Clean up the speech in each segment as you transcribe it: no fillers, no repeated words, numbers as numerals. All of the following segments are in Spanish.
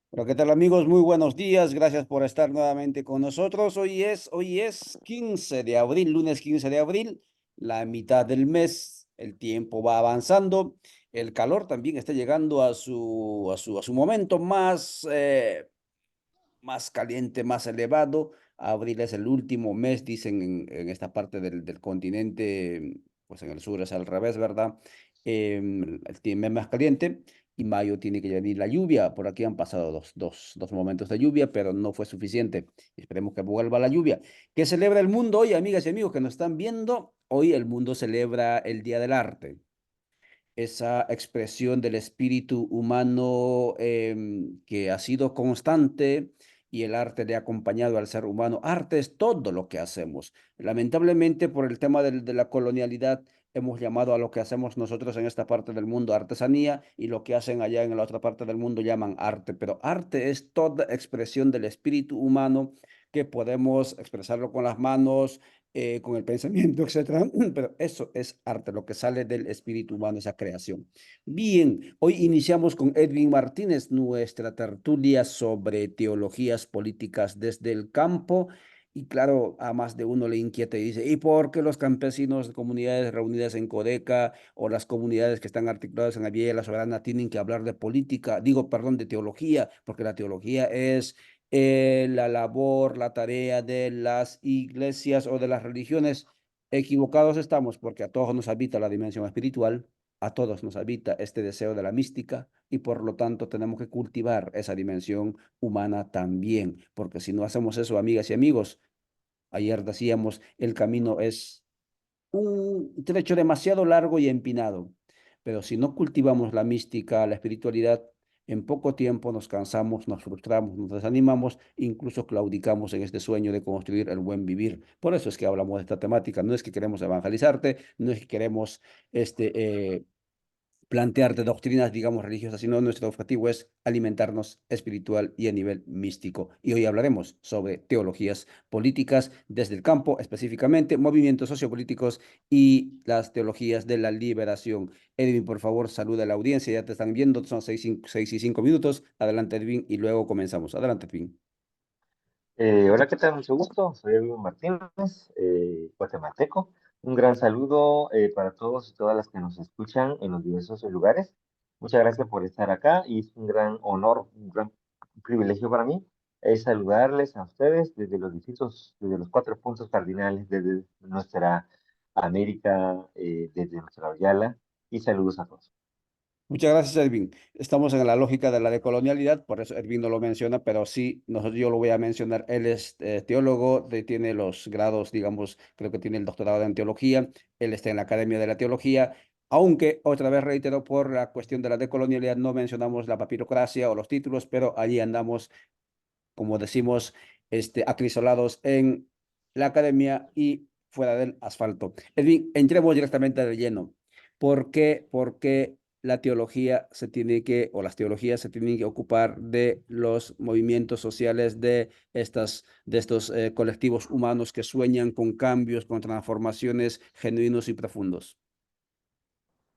Hola, ¿qué tal amigos? Muy buenos días. Gracias por estar nuevamente con nosotros. Hoy es 15 de abril, lunes 15 de abril, la mitad del mes. El tiempo va avanzando. El calor también está llegando a su momento más caliente, más elevado. Abril es el último mes, dicen en esta parte del continente, pues en el sur es al revés, ¿verdad? El tiempo más caliente y mayo tiene que venir la lluvia. Por aquí han pasado dos momentos de lluvia, pero no fue suficiente. Esperemos que vuelva la lluvia. ¿Qué celebra el mundo hoy, amigas y amigos que nos están viendo? Hoy el mundo celebra el Día del Arte, esa expresión del espíritu humano que ha sido constante y el arte le ha acompañado al ser humano. Arte es todo lo que hacemos. Lamentablemente, por el tema de la colonialidad, hemos llamado a lo que hacemos nosotros en esta parte del mundo artesanía y lo que hacen allá en la otra parte del mundo llaman arte. Pero arte es toda expresión del espíritu humano que podemos expresarlo con las manos, con el pensamiento, etcétera. Pero eso es arte, lo que sale del espíritu humano, esa creación. Bien, hoy iniciamos con Edwin Martínez, nuestra tertulia sobre teologías políticas desde el campo. Y claro, a más de uno le inquieta y dice, ¿y por qué los campesinos de comunidades reunidas en Codeca o las comunidades que están articuladas en la Villa de la Soberana tienen que hablar de política? Digo, perdón, de teología, porque la teología es la labor, la tarea de las iglesias o de las religiones. Equivocados estamos porque a todos nos habita la dimensión espiritual, a todos nos habita este deseo de la mística y por lo tanto tenemos que cultivar esa dimensión humana también, porque si no hacemos eso, amigas y amigos, ayer decíamos, el camino es un trecho demasiado largo y empinado. Pero si no cultivamos la mística, la espiritualidad, en poco tiempo nos cansamos, nos frustramos, nos desanimamos, incluso claudicamos en este sueño de construir el buen vivir. Por eso es que hablamos de esta temática. No es que queremos evangelizarte, no es que queremos plantearte doctrinas, digamos, religiosas, sino nuestro objetivo es alimentarnos espiritual y a nivel místico. Y hoy hablaremos sobre teologías políticas desde el campo, específicamente movimientos sociopolíticos y las teologías de la liberación. Edwin, por favor, saluda a la audiencia, ya te están viendo, son 6 y 5 minutos. Adelante, Edwin, y luego comenzamos. Adelante, Edwin. Hola, ¿qué tal? Mucho gusto. Soy Edwin Martínez, guatemalteco. Un gran saludo para todos y todas las que nos escuchan en los diversos lugares. Muchas gracias por estar acá y es un gran honor, un gran privilegio para mí saludarles a ustedes desde los 4 puntos cardinales, desde nuestra América, desde nuestra Ayala, y saludos a todos. Muchas gracias, Edwin. Estamos en la lógica de la decolonialidad, por eso Edwin no lo menciona, pero sí, yo lo voy a mencionar. Él es teólogo, tiene los grados, digamos, creo que tiene el doctorado en teología, él está en la Academia de la Teología, aunque otra vez reitero, por la cuestión de la decolonialidad no mencionamos la papirocracia o los títulos, pero allí andamos, como decimos, acrisolados en la academia y fuera del asfalto. Edwin, entremos directamente de lleno. ¿Por qué la teología se tiene que, o las teologías se tienen que ocupar de los movimientos sociales de estos colectivos humanos que sueñan con cambios, con transformaciones genuinos y profundos?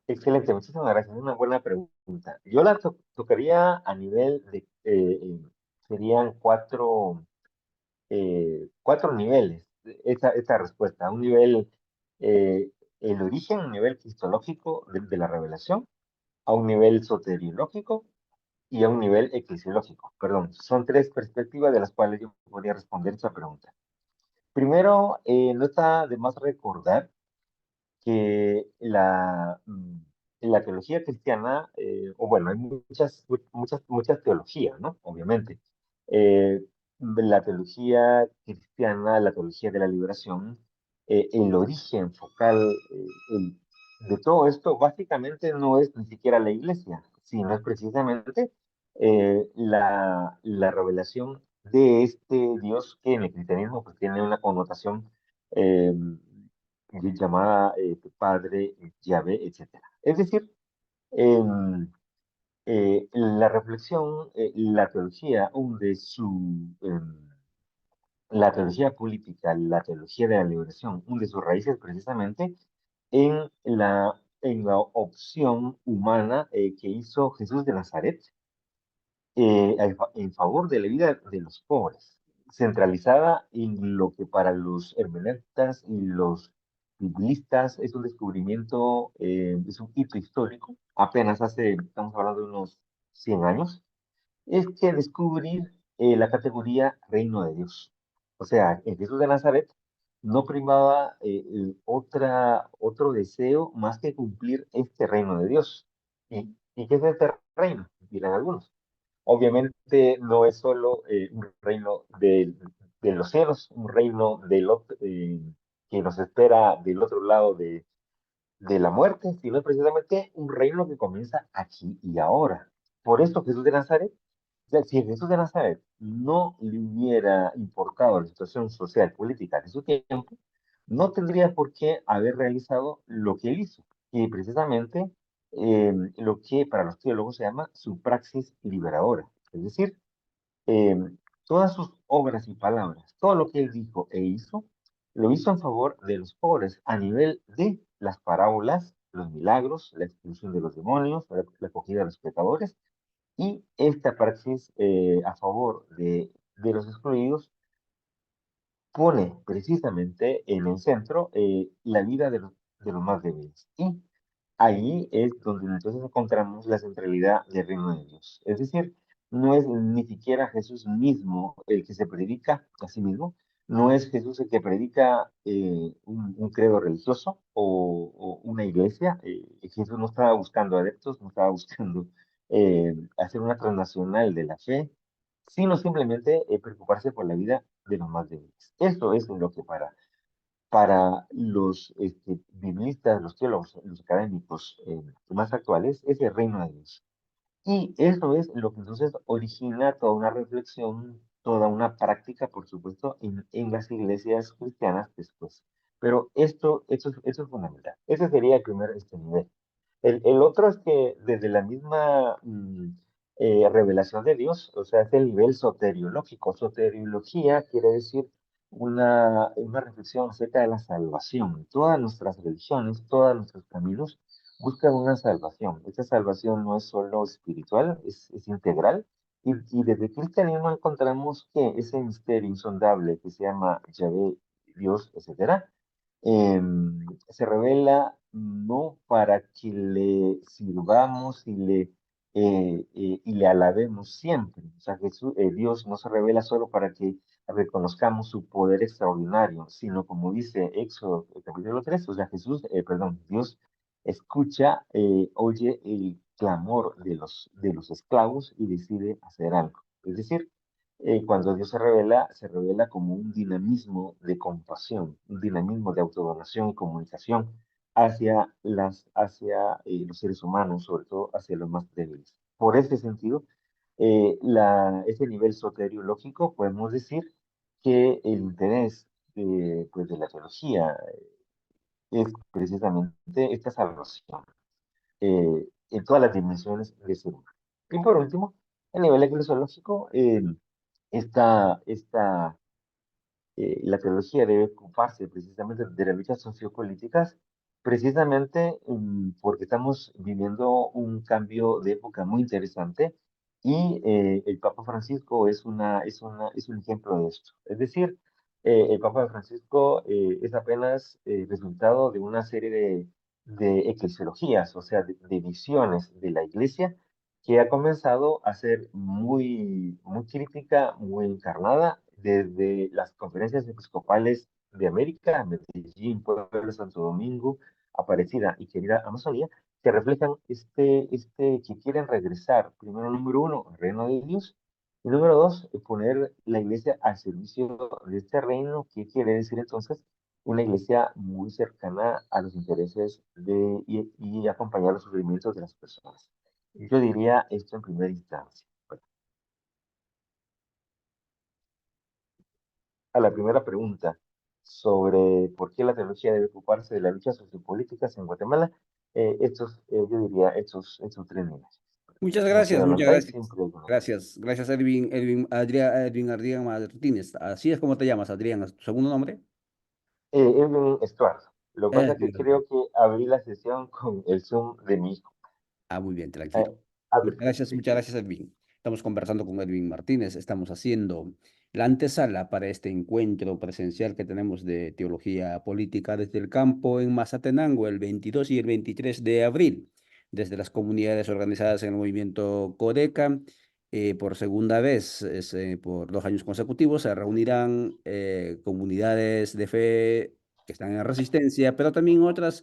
Excelente, muchísimas gracias. Es una buena pregunta. Yo la tocaría a nivel de, serían cuatro niveles, esta respuesta. Un nivel, el origen, un nivel cristológico de la revelación, a un nivel soteriológico y a un nivel eclesiológico. Perdón, son tres perspectivas de las cuales yo podría responder esa pregunta. Primero, no está de más recordar que la teología cristiana, o bueno, hay muchas teologías, ¿no? Obviamente. La teología cristiana, la teología de la liberación, el origen focal de todo esto básicamente no es ni siquiera la iglesia, sino es precisamente la revelación de este Dios que en el cristianismo pues, tiene una connotación eh, llamada Padre, Yahvé, etcétera. Es decir, em, la reflexión, la teología hunde la teología política, la teología de la liberación, hunde sus raíces precisamente en la opción humana que hizo Jesús de Nazaret en favor de la vida de los pobres, centralizada en lo que para los hermeneutas y los biblistas es un descubrimiento, es un hito histórico, apenas hace, estamos hablando de unos 100 años, es que descubrir la categoría reino de Dios. O sea, en Jesús de Nazaret no primaba otro deseo más que cumplir este reino de Dios. ¿Y qué es este reino? Dirán algunos. Obviamente no es solo un reino de los cielos, un reino que nos espera del otro lado de la muerte, sino precisamente un reino que comienza aquí y ahora. Por esto Jesús de Nazaret, o sea, si a Jesús de Nazaret no le hubiera importado la situación social, política de su tiempo, no tendría por qué haber realizado lo que él hizo, y precisamente lo que para los teólogos se llama su praxis liberadora. Es decir, eh, todas sus obras y palabras, todo lo que él dijo e hizo, lo hizo en favor de los pobres a nivel de las parábolas, los milagros, la expulsión de los demonios, la acogida de los pecadores y esta praxis a favor de los excluidos pone precisamente en el centro la vida de los más débiles. Y ahí es donde entonces encontramos la centralidad del reino de Dios. Es decir, no es ni siquiera Jesús mismo el que se predica a sí mismo, no es Jesús el que predica un credo religioso o una iglesia. Jesús no estaba buscando adeptos, no estaba buscando hacer una transnacional de la fe, sino simplemente preocuparse por la vida de los más débiles. Eso es lo que para los biblistas, los teólogos, los académicos más actuales, es el reino de Dios. Y eso es lo que entonces origina toda una reflexión, toda una práctica, por supuesto, en las iglesias cristianas después. Pero esto es fundamental. Ese sería el primer nivel. El otro es que desde la misma revelación de Dios, o sea, es el nivel soteriológico. Soteriología quiere decir una reflexión acerca de la salvación. Todas nuestras religiones, todos nuestros caminos buscan una salvación. Esta salvación no es solo espiritual, es integral. Y desde el cristianismo encontramos que ese misterio insondable que se llama Yahvé, Dios, etcétera, se revela no para que le sirvamos y le alabemos siempre. O sea, Dios no se revela solo para que reconozcamos su poder extraordinario, sino como dice Éxodo capítulo 3, o sea, Dios escucha, oye el clamor de los esclavos y decide hacer algo. Es decir, cuando Dios se revela como un dinamismo de compasión, un dinamismo de autodonación y comunicación hacia los seres humanos, sobre todo hacia los más débiles. Por ese sentido, ese nivel soteriológico, podemos decir que el interés pues de la teología es precisamente esta salvación en todas las dimensiones de ser humano. Y por último, a nivel eclesiológico, la teología debe ocuparse precisamente de las luchas sociopolíticas, precisamente porque estamos viviendo un cambio de época muy interesante y el Papa Francisco es un ejemplo de esto. Es decir, el Papa Francisco es apenas resultado de una serie de eclesiologías, o sea, de visiones de la Iglesia que ha comenzado a ser muy crítica, muy encarnada desde las conferencias episcopales de América, Medellín, Puebla, Santo Domingo, Aparecida y Querida Amazonía, que reflejan que quieren regresar, primero, número uno, al reino de Dios, y número dos, poner la iglesia al servicio de este reino, que quiere decir entonces una iglesia muy cercana a los intereses y acompañar los sufrimientos de las personas. Yo diría esto en primera instancia. A la primera pregunta sobre por qué la teología debe ocuparse de las luchas sociopolíticas en Guatemala, yo diría estos tres niveles. Muchas Nacido gracias, en los muchas reyes, gracias. siempre hay una ley. Gracias, gracias Edwin Adrián Martínez. Así es como te llamas, Adrián, ¿es tu segundo nombre? Edwin Estuardo. Lo que pasa es que Edwin creo Adrián. que abrí la sesión con el Zoom de mi hijo. Ah, muy bien, Eh, tranquilo. Adri, sí. Muchas gracias, Edwin. Estamos conversando con Edwin Martínez, estamos haciendo la antesala para este encuentro presencial que tenemos de teología política desde el campo en Mazatenango el 22 y el 23 de abril, desde las comunidades organizadas en el movimiento Codeca. Por segunda vez, por 2 años consecutivos, se reunirán comunidades de fe que están en resistencia, pero también otras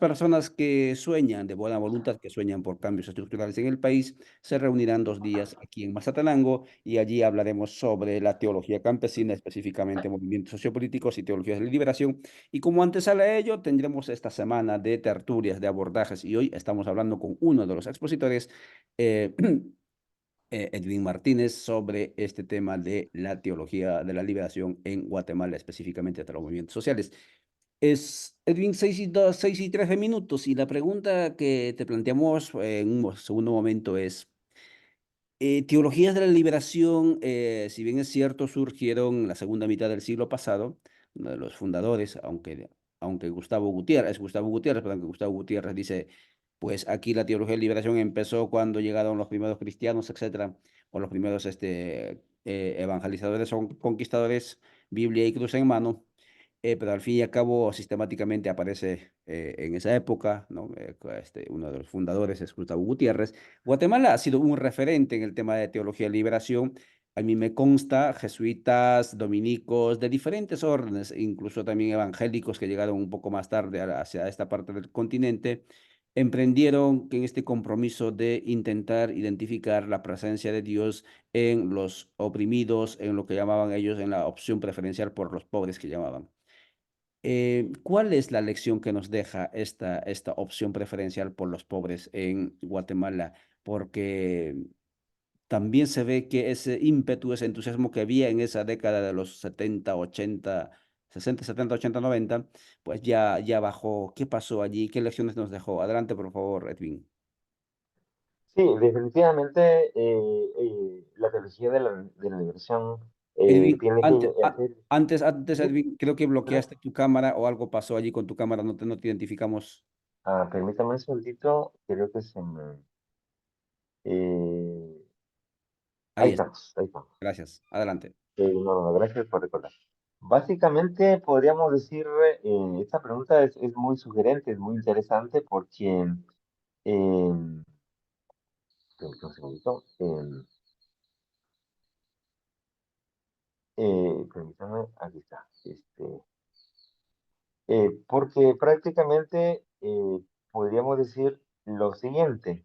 personas que sueñan de buena voluntad, que sueñan por cambios estructurales en el país, se reunirán 2 días aquí en Mazatenango y allí hablaremos sobre la teología campesina, específicamente movimientos sociopolíticos y teologías de liberación. Y como antesala a ello, tendremos esta semana de tertulias, de abordajes, y hoy estamos hablando con uno de los expositores, eh, Edwin Martínez, sobre este tema de la teología de la liberación en Guatemala, específicamente de los movimientos sociales. Es Edwin, 6 y 13 minutos, y la pregunta que te planteamos en un segundo momento es, teologías de la liberación, si bien es cierto, surgieron en la segunda mitad del siglo pasado, uno de los fundadores, aunque Gustavo Gutiérrez, pero aunque Gustavo Gutiérrez dice, pues aquí la teología de liberación empezó cuando llegaron los primeros cristianos, etcétera, o los primeros evangelizadores o conquistadores, Biblia y cruz en mano. Pero al fin y al cabo sistemáticamente aparece en esa época, ¿no? Uno de los fundadores es Gustavo Gutiérrez. Guatemala ha sido un referente en el tema de teología de liberación. A mí me consta, jesuitas, dominicos, de diferentes órdenes, incluso también evangélicos que llegaron un poco más tarde hacia esta parte del continente, emprendieron en este compromiso de intentar identificar la presencia de Dios en los oprimidos, en lo que llamaban ellos, en la opción preferencial por los pobres que llamaban. ¿Cuál es la lección que nos deja esta opción preferencial por los pobres en Guatemala? Porque también se ve que ese ímpetu, ese entusiasmo que había en esa década de los 70, 80, 60, 70, 80, 90, pues ya bajó. ¿Qué pasó allí? ¿Qué lecciones nos dejó? Adelante, por favor, Edwin. Sí, definitivamente la teología de la liberación Edwin, tiene que hacer... antes, ¿Sí? Edwin, creo que ¿Perdón? bloqueaste tu cámara o algo pasó allí con tu cámara, no te identificamos. Ah, permítame un segundito, creo que se me... eh, ahí Ahí está. estamos, ahí estamos. Gracias. Adelante. No, no, gracias por recordar. Básicamente, podríamos decir, esta pregunta es muy sugerente, es muy interesante porque, eh, permítame un segundito, permítame, aquí está, porque prácticamente podríamos decir lo siguiente,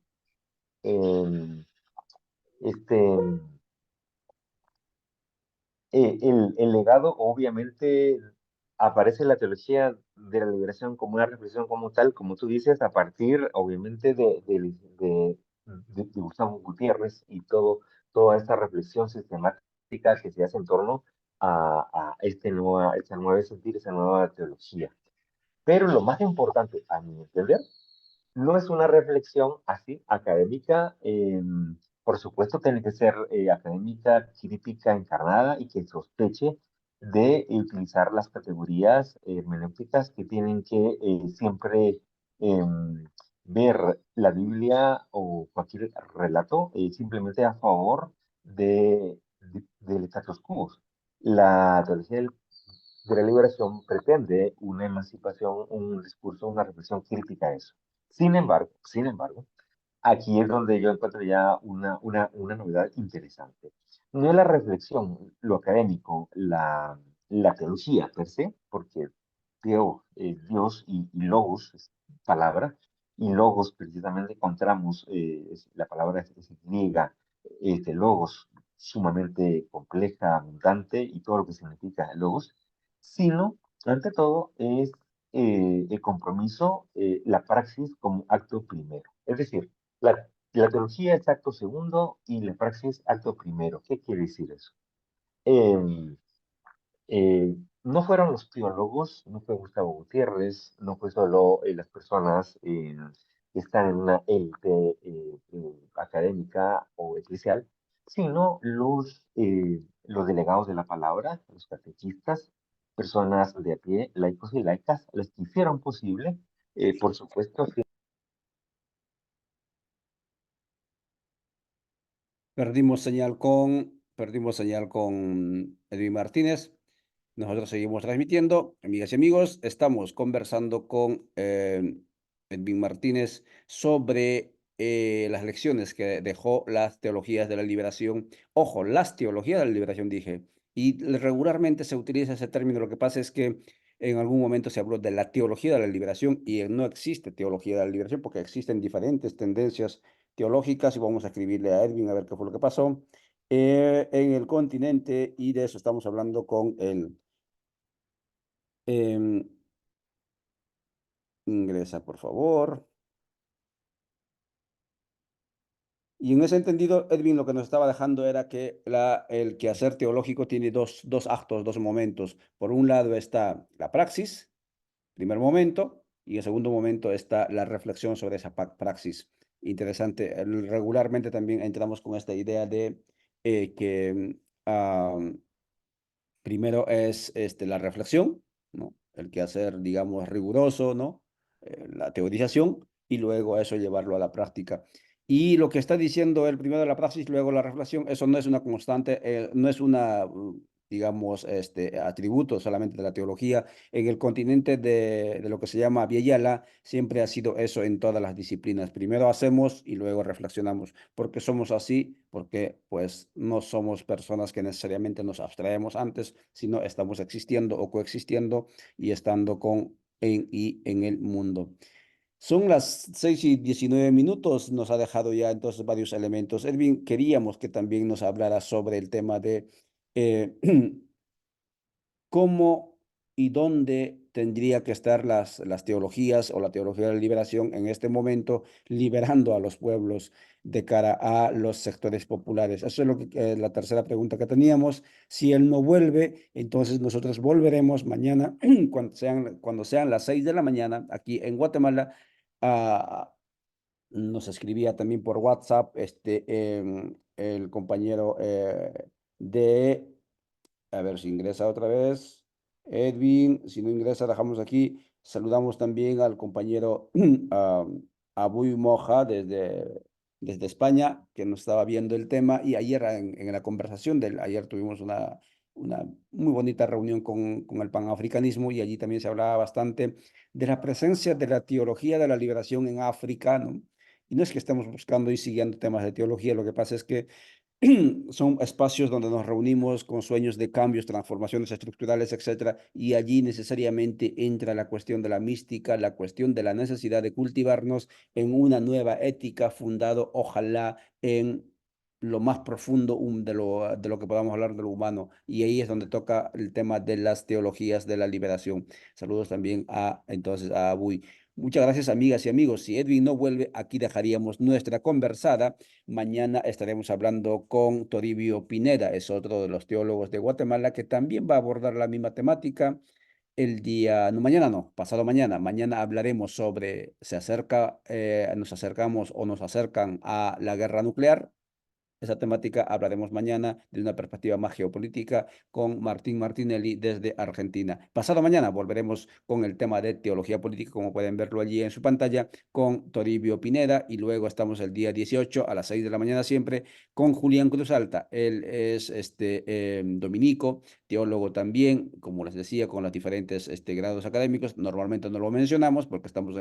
em, este, el legado, obviamente, aparece en la teología de la liberación como una reflexión como tal, como tú dices, a partir, obviamente, de Gustavo Gutiérrez y toda esta reflexión sistemática que se hace en torno a esta nueva sentir, esa nueva teología. Pero lo más importante, a mi entender, no es una reflexión así académica, por supuesto tiene que ser académica, crítica, encarnada y que sospeche de utilizar las categorías hermenéuticas que tienen que siempre ver la Biblia o cualquier relato simplemente a favor del status quo. La teología de la liberación pretende una emancipación, un discurso, una reflexión crítica a eso. Sin embargo, aquí es donde yo encuentro ya una novedad interesante. No es la reflexión, lo académico, la teología per se, porque Dios y logos es palabra, y logos precisamente encontramos, la palabra es griega, logos sumamente compleja, abundante, y todo lo que significa logos, sino, ante todo, es el compromiso, la praxis como acto primero. Es decir, la teología es acto segundo y la praxis acto primero. ¿Qué quiere decir eso? Em, no fueron los teólogos, no fue Gustavo Gutiérrez, no fue solo las personas que están en una élite académica o eclesial, sino los delegados de la palabra, los catequistas, personas de a pie, laicos y laicas, las que hicieron posible, por supuesto, Perdimos señal con Edwin Martínez. Nosotros seguimos transmitiendo. Amigas y amigos, estamos conversando con Edwin Martínez sobre las lecciones que dejó las teologías de la liberación. Ojo, las teologías de la liberación, dije. Y regularmente se utiliza ese término. Lo que pasa es que en algún momento se habló de la teología de la liberación y no existe teología de la liberación porque existen diferentes tendencias teológicas y vamos a escribirle a Edwin a ver qué fue lo que pasó en el continente y de eso estamos hablando con él. Em, ingresa, por favor. Y en ese entendido, Edwin lo que nos estaba dejando era que el quehacer teológico tiene dos actos, dos momentos. Por un lado está la praxis, primer momento, y en segundo momento está la reflexión sobre esa praxis. Interesante. Regularmente también entramos con esta idea de que primero es la reflexión, ¿no? El quehacer, digamos, riguroso, ¿no? La teorización y luego eso llevarlo a la práctica. Y lo que está diciendo el primero de la praxis, luego la reflexión, eso no es una constante, no es una, digamos, atributo solamente de la teología. En el continente de lo que se llama Via Yala, siempre ha sido eso en todas las disciplinas. Primero hacemos y luego reflexionamos. Porque somos así, porque pues no somos personas que necesariamente nos abstraemos antes, sino estamos existiendo o coexistiendo y estando en el mundo. Son las 6:19, nos ha dejado ya entonces varios elementos. Elvin, queríamos que también nos hablara sobre el tema de eh, cómo y dónde tendría que estar las teologías o la teología de la liberación en este momento, liberando a los pueblos de cara a los sectores populares. Eso es lo que, la tercera pregunta que teníamos. Si él no vuelve, entonces nosotros volveremos mañana, cuando sean las 6 de la mañana, aquí en Guatemala. Nos escribía también por WhatsApp el compañero de a ver si ingresa otra vez. Edwin, si no ingresa, dejamos aquí. Saludamos también al compañero Abuy Moja desde España, que nos estaba viendo el tema. Y ayer en la conversación ayer tuvimos una muy bonita reunión con el panafricanismo y allí también se hablaba bastante de la presencia de la teología de la liberación en África, ¿no? Y no es que estemos buscando y siguiendo temas de teología, lo que pasa es que son espacios donde nos reunimos con sueños de cambios, transformaciones estructurales, etcétera, y allí necesariamente entra la cuestión de la mística, la cuestión de la necesidad de cultivarnos en una nueva ética fundado, ojalá, en lo más profundo de lo que podamos hablar de lo humano. Y ahí es donde toca el tema de las teologías de la liberación. Saludos también entonces a Abuy. Muchas gracias, amigas y amigos. Si Edwin no vuelve, aquí dejaríamos nuestra conversada. Mañana estaremos hablando con Toribio Pineda, es otro de los teólogos de Guatemala que también va a abordar la misma temática. El día, no, mañana no, pasado mañana. Mañana hablaremos sobre, nos acercamos o nos acercan a la guerra nuclear. Esa temática hablaremos mañana de una perspectiva más geopolítica con Martín Martinelli desde Argentina. Pasado mañana volveremos con el tema de teología política, como pueden verlo allí en su pantalla, con Toribio Pineda y luego estamos el día 18 a las 6 de la mañana siempre con Julián Cruz Alta. Él es dominico, teólogo también, como les decía, con los diferentes grados académicos. Normalmente no lo mencionamos porque estamos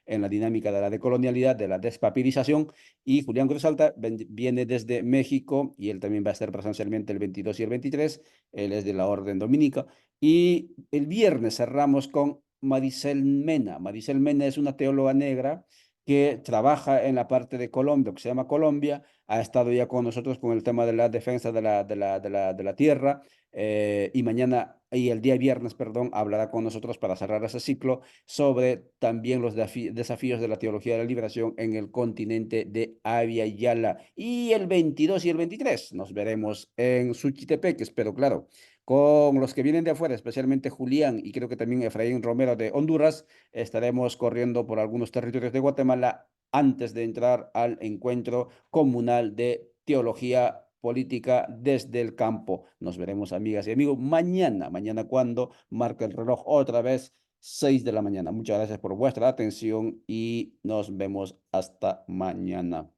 en la dinámica de la decolonialidad, de la despapirización, y Julián Cruz Alta viene desde México y él también va a estar presencialmente el 22 y el 23. Él es de la Orden Dominica. Y el viernes cerramos con Maricel Mena. Maricel Mena es una teóloga negra que trabaja en la parte de Colombia, que se llama Colombia, ha estado ya con nosotros con el tema de la defensa de la tierra, y el día viernes, perdón, hablará con nosotros para cerrar ese ciclo sobre también los desafíos de la teología de la liberación en el continente de Abya Yala. Y el 22 y el 23 nos veremos en Suchitepec, espero, claro, con los que vienen de afuera, especialmente Julián y creo que también Efraín Romero de Honduras. Estaremos corriendo por algunos territorios de Guatemala antes de entrar al encuentro comunal de teología política desde el campo. Nos veremos, amigas y amigos, mañana cuando marca el reloj otra vez 6 de la mañana. Muchas gracias por vuestra atención y nos vemos hasta mañana.